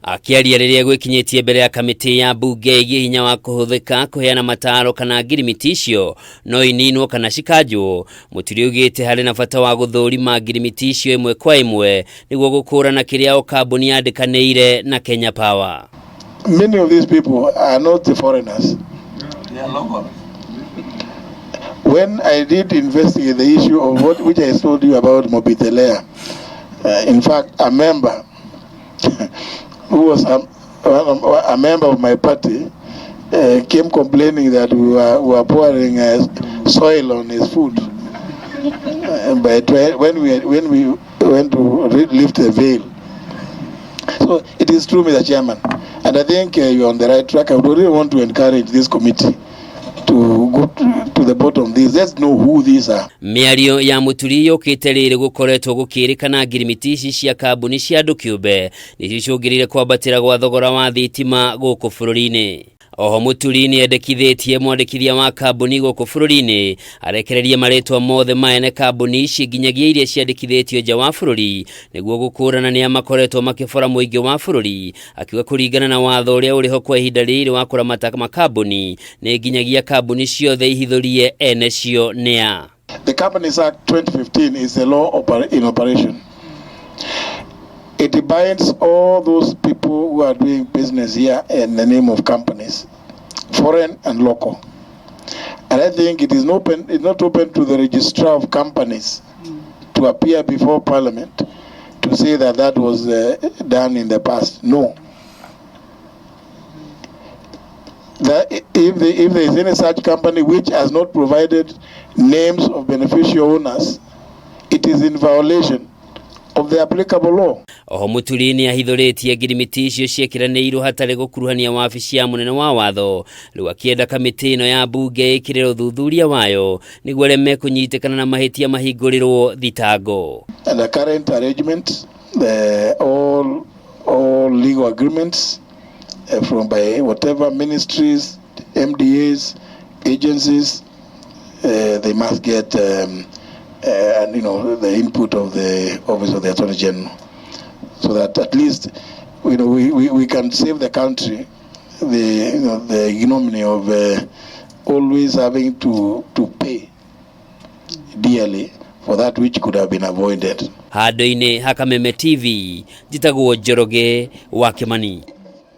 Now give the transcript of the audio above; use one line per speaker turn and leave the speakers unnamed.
Akiaria riria gwikinyitie mbere ya kamiti ya mbunge igi hinya wa kuhuthika kuheana mataro kana ngirimiti icio no ininwo kana cikanjwo, Muturi ugite hari na bata wa guthurima ngirimiti icio imwe kwa imwe niguo gukurana kiria o kambuni yandikaniire na Kenya Power.
Many of these people are not the foreigners. They are local. When I did investigate the issue of which I told you about MBERE, in fact, a member who was a member of my party came complaining that we were pouring soil on his food. But when we went to lift the veil. So it is true, Mr. Chairman, and I think you're on the right track. I would really want to encourage this committee to go to the bottom of this. Let's know who these are. Miario ya Muturi yokite riri gukoretwo gukirikana ngirimiti ici cia kambuni cia KIUMBE nicicungirire kwambatira gwa thogora wa thitima guku bururi-ini. Oho Muturi niendekithitie mwandikithia wa kambuni guku bururi-ini arekererie maritwa mothe maene kambuni ici nginyagia iria ciandikithitio nja wa bururi niguo gukurana ni amakoretwo makibora muingi wa bururi, akiuga kuringana na watho uria uriho kwa ihinda riri wa kuramata makambuni ni nginyagia kambuni ciothe ihithurie ene cio nia. The Companies Act 2015 is a law in operation. It binds all those people who are doing business here in the name of companies, foreign and local. And I think it's not open to the registrar of companies to appear before Parliament to say that that was done in the past. No. That if there is any such company which has not provided names of beneficial owners, it is in violation of the applicable law. Oho Muturi ni ahithuritie ngirimiti icio CIIKIRANIIRWO hatari gukuruhania wabici ya munene wa watho, riu akienda kamiti ino ya mbunge ikirira uthuthuria wayo niguo reme kunyitikana na mahitia mahingurirwo thitango. And the current arrangement, all legal agreements from by whatever ministries, MDAs, agencies, they must get and the input of the office of the Attorney General, so that at least we can save the country the ignominy of always having to pay dearly for that which could have been avoided. Hado-ini ha Kameme TV, Njitagwo Njoroge wa Kimani.